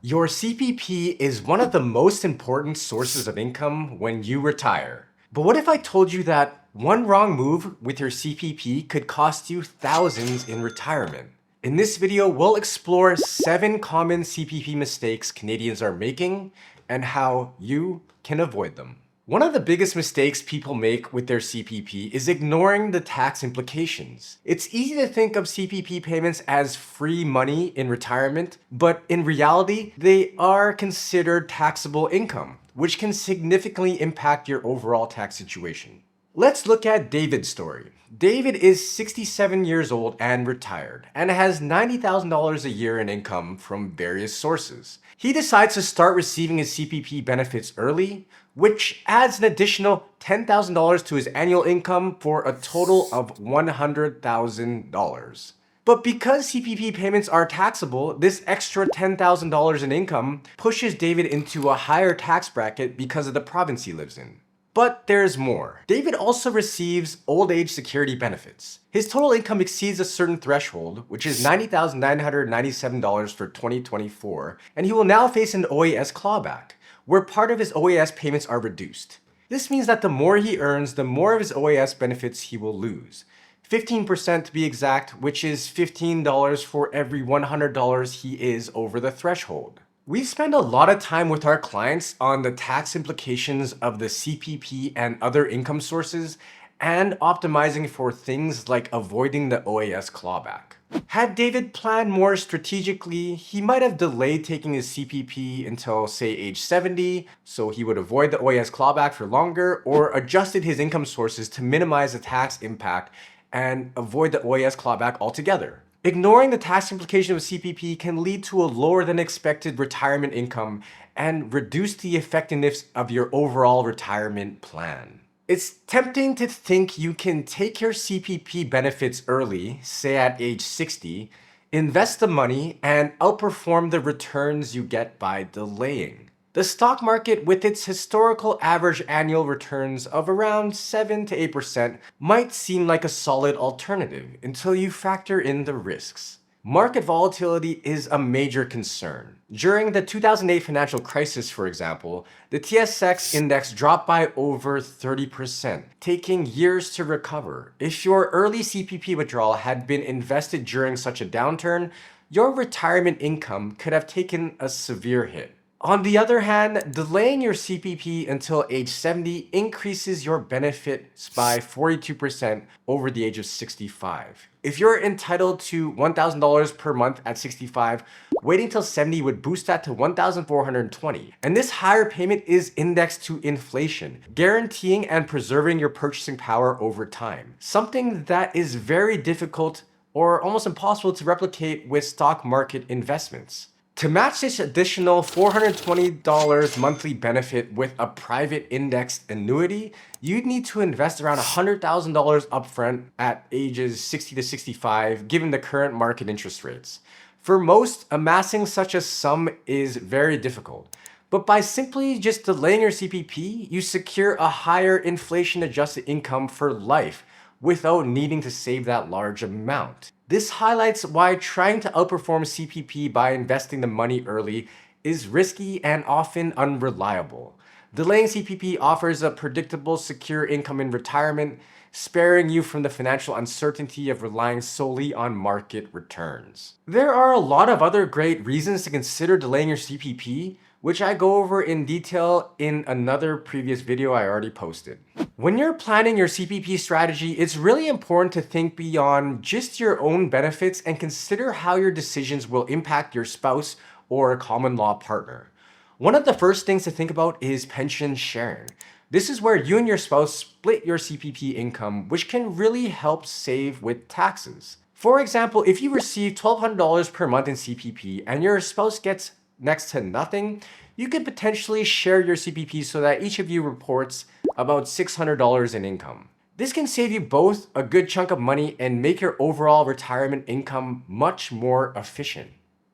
Your CPP is one of the most important sources of income when you retire. But what if I told you that one wrong move with your CPP could cost you thousands in retirement? In this video, we'll explore 7 common CPP mistakes Canadians are making and how you can avoid them. One of the biggest mistakes people make with their CPP is ignoring the tax implications. It's easy to think of CPP payments as free money in retirement, but in reality, they are considered taxable income, which can significantly impact your overall tax situation. Let's look at David's story. David is 67 years old and retired, and has $90,000 a year in income from various sources. He decides to start receiving his CPP benefits early, which adds an additional $10,000 to his annual income for a total of $100,000. But because CPP payments are taxable, this extra $10,000 in income pushes David into a higher tax bracket because of the province he lives in. But there's more. David also receives old age security benefits. His total income exceeds a certain threshold, which is $90,997 for 2024, and he will now face an OAS clawback, where part of his OAS payments are reduced. This means that the more he earns, the more of his OAS benefits he will lose. 15% to be exact, which is $15 for every $100 he is over the threshold. We spend a lot of time with our clients on the tax implications of the CPP and other income sources and optimizing for things like avoiding the OAS clawback. Had David planned more strategically, he might have delayed taking his CPP until, say, age 70, so he would avoid the OAS clawback for longer, or adjusted his income sources to minimize the tax impact and avoid the OAS clawback altogether. Ignoring the tax implication of CPP can lead to a lower than expected retirement income and reduce the effectiveness of your overall retirement plan. It's tempting to think you can take your CPP benefits early, say at age 60, invest the money, and outperform the returns you get by delaying. The stock market, with its historical average annual returns of around 7 to 8%, might seem like a solid alternative until you factor in the risks. Market volatility is a major concern. During the 2008 financial crisis, for example, the TSX index dropped by over 30%, taking years to recover. If your early CPP withdrawal had been invested during such a downturn, your retirement income could have taken a severe hit. On the other hand, delaying your CPP until age 70 increases your benefits by 42% over the age of 65. If you're entitled to $1,000 per month at 65, waiting till 70 would boost that to $1,420. And this higher payment is indexed to inflation, guaranteeing and preserving your purchasing power over time. Something that is very difficult or almost impossible to replicate with stock market investments. To match this additional $420 monthly benefit with a private indexed annuity, you'd need to invest around $100,000 upfront at ages 60 to 65, given the current market interest rates. For most, amassing such a sum is very difficult. But by simply just delaying your CPP, you secure a higher inflation-adjusted income for life without needing to save that large amount. This highlights why trying to outperform CPP by investing the money early is risky and often unreliable. Delaying CPP offers a predictable, secure income in retirement, sparing you from the financial uncertainty of relying solely on market returns. There are a lot of other great reasons to consider delaying your CPP, which I go over in detail in another previous video I already posted. When you're planning your CPP strategy, it's really important to think beyond just your own benefits and consider how your decisions will impact your spouse or a common law partner. One of the first things to think about is pension sharing. This is where you and your spouse split your CPP income, which can really help save with taxes. For example, if you receive $1,200 per month in CPP and your spouse gets next to nothing, you could potentially share your CPP so that each of you reports about $600 in income. This can save you both a good chunk of money and make your overall retirement income much more efficient.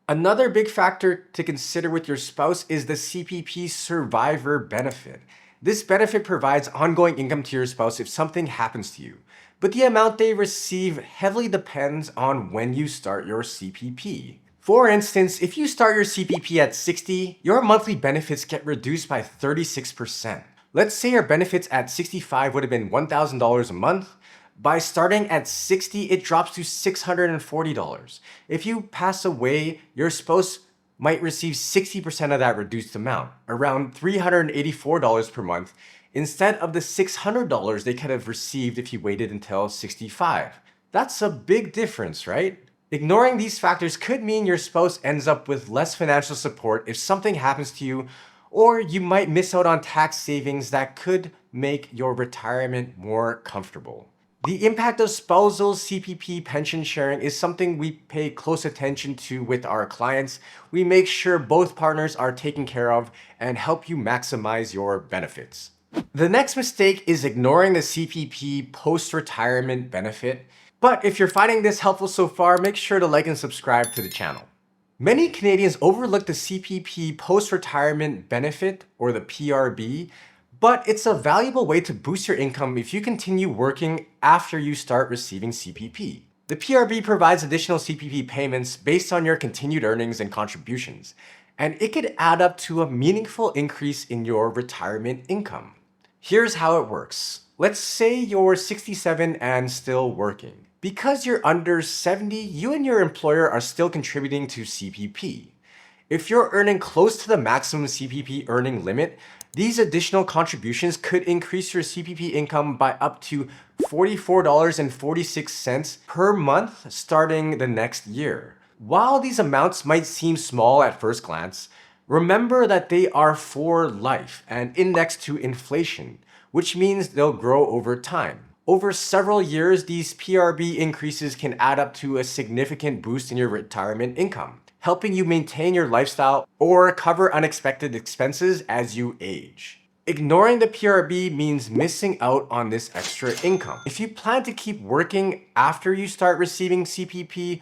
Another big factor to consider with your spouse is the CPP survivor benefit. This benefit provides ongoing income to your spouse if something happens to you, but the amount they receive heavily depends on when you start your CPP. For instance, if you start your CPP at 60, your monthly benefits get reduced by 36%. Let's say your benefits at 65 would have been $1,000 a month. By starting at 60, it drops to $640. If you pass away, your spouse might receive 60% of that reduced amount, around $384 per month, instead of the $600 they could have received if you waited until 65. That's a big difference, right? Ignoring these factors could mean your spouse ends up with less financial support if something happens to you, or you might miss out on tax savings that could make your retirement more comfortable. The impact of spousal CPP pension sharing is something we pay close attention to with our clients. We make sure both partners are taken care of and help you maximize your benefits. The next mistake is ignoring the CPP post-retirement benefit. But if you're finding this helpful so far, make sure to like and subscribe to the channel. Many Canadians overlook the CPP post-retirement benefit, or the PRB, but it's a valuable way to boost your income if you continue working after you start receiving CPP. The PRB provides additional CPP payments based on your continued earnings and contributions, and it could add up to a meaningful increase in your retirement income. Here's how it works. Let's say you're 67 and still working. Because you're under 70, you and your employer are still contributing to CPP. If you're earning close to the maximum CPP earning limit, these additional contributions could increase your CPP income by up to $44.46 per month starting the next year. While these amounts might seem small at first glance, remember that they are for life and indexed to inflation, which means they'll grow over time. Over several years, these PRB increases can add up to a significant boost in your retirement income, helping you maintain your lifestyle or cover unexpected expenses as you age. Ignoring the PRB means missing out on this extra income. If you plan to keep working after you start receiving CPP,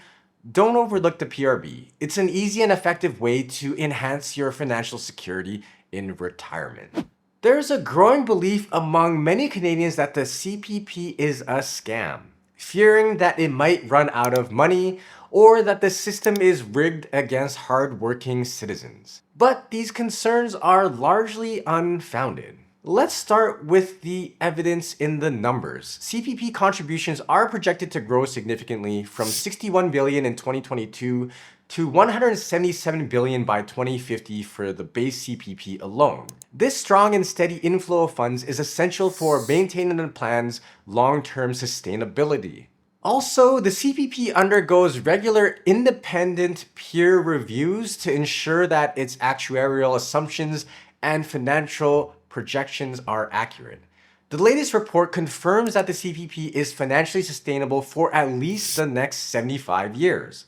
don't overlook the PRB. It's an easy and effective way to enhance your financial security in retirement. There's a growing belief among many Canadians that the CPP is a scam, fearing that it might run out of money or that the system is rigged against hardworking citizens. But these concerns are largely unfounded. Let's start with the evidence in the numbers. CPP contributions are projected to grow significantly from $61 billion in 2022 to $177 billion by 2050 for the base CPP alone. This strong and steady inflow of funds is essential for maintaining the plan's long-term sustainability. Also, the CPP undergoes regular independent peer reviews to ensure that its actuarial assumptions and financial projections are accurate. The latest report confirms that the CPP is financially sustainable for at least the next 75 years.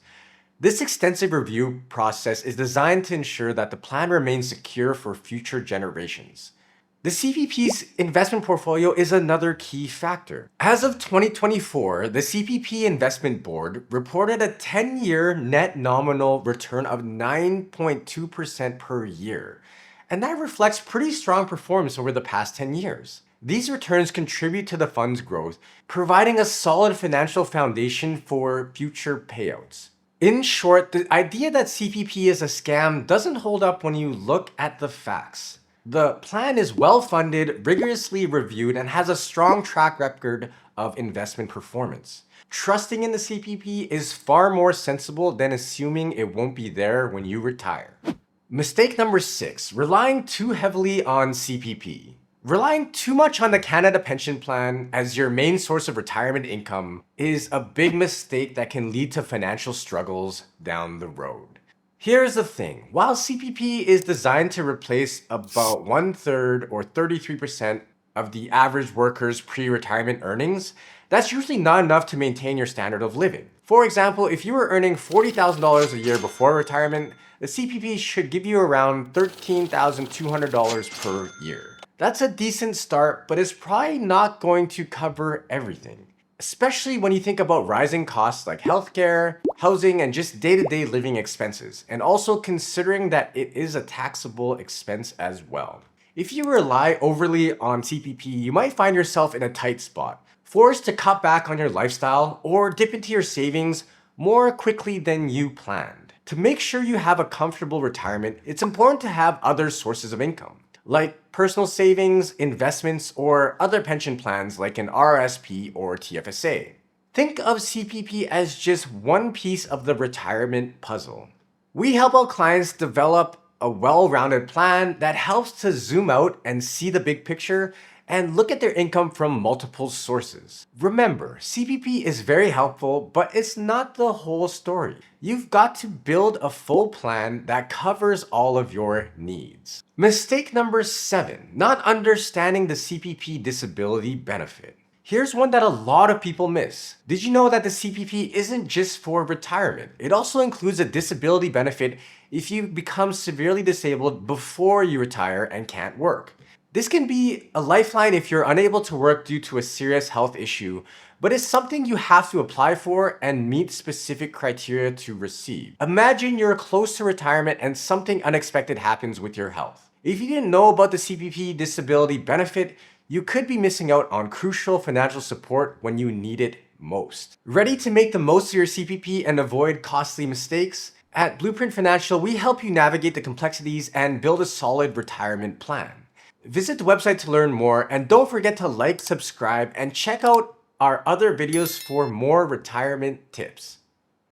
This extensive review process is designed to ensure that the plan remains secure for future generations. The CPP's investment portfolio is another key factor. As of 2024, the CPP Investment Board reported a 10-year net nominal return of 9.2% per year, and that reflects pretty strong performance over the past 10 years. These returns contribute to the fund's growth, providing a solid financial foundation for future payouts. In short, the idea that CPP is a scam doesn't hold up when you look at the facts. The plan is well-funded, rigorously reviewed, and has a strong track record of investment performance. Trusting in the CPP is far more sensible than assuming it won't be there when you retire. Mistake number 6, relying too heavily on CPP. Relying too much on the Canada Pension Plan as your main source of retirement income is a big mistake that can lead to financial struggles down the road. Here's the thing, while CPP is designed to replace about 1/3 or 33% of the average worker's pre-retirement earnings, that's usually not enough to maintain your standard of living. For example, if you were earning $40,000 a year before retirement, the CPP should give you around $13,200 per year. That's a decent start, but it's probably not going to cover everything, especially when you think about rising costs like healthcare, housing, and just day-to-day living expenses, and also considering that it is a taxable expense as well. If you rely overly on CPP, you might find yourself in a tight spot, forced to cut back on your lifestyle or dip into your savings more quickly than you planned. To make sure you have a comfortable retirement, it's important to have other sources of income, like personal savings, investments, or other pension plans like an RRSP or TFSA. Think of CPP as just one piece of the retirement puzzle. We help our clients develop a well-rounded plan that helps to zoom out and see the big picture and look at their income from multiple sources. Remember, CPP is very helpful, but it's not the whole story. You've got to build a full plan that covers all of your needs. Mistake number 7, not understanding the CPP disability benefit. Here's one that a lot of people miss. Did you know that the CPP isn't just for retirement? It also includes a disability benefit if you become severely disabled before you retire and can't work. This can be a lifeline if you're unable to work due to a serious health issue, but it's something you have to apply for and meet specific criteria to receive. Imagine you're close to retirement and something unexpected happens with your health. If you didn't know about the CPP disability benefit, you could be missing out on crucial financial support when you need it most. Ready to make the most of your CPP and avoid costly mistakes? At Blueprint Financial, we help you navigate the complexities and build a solid retirement plan. Visit the website to learn more, and don't forget to like, subscribe, and check out our other videos for more retirement tips.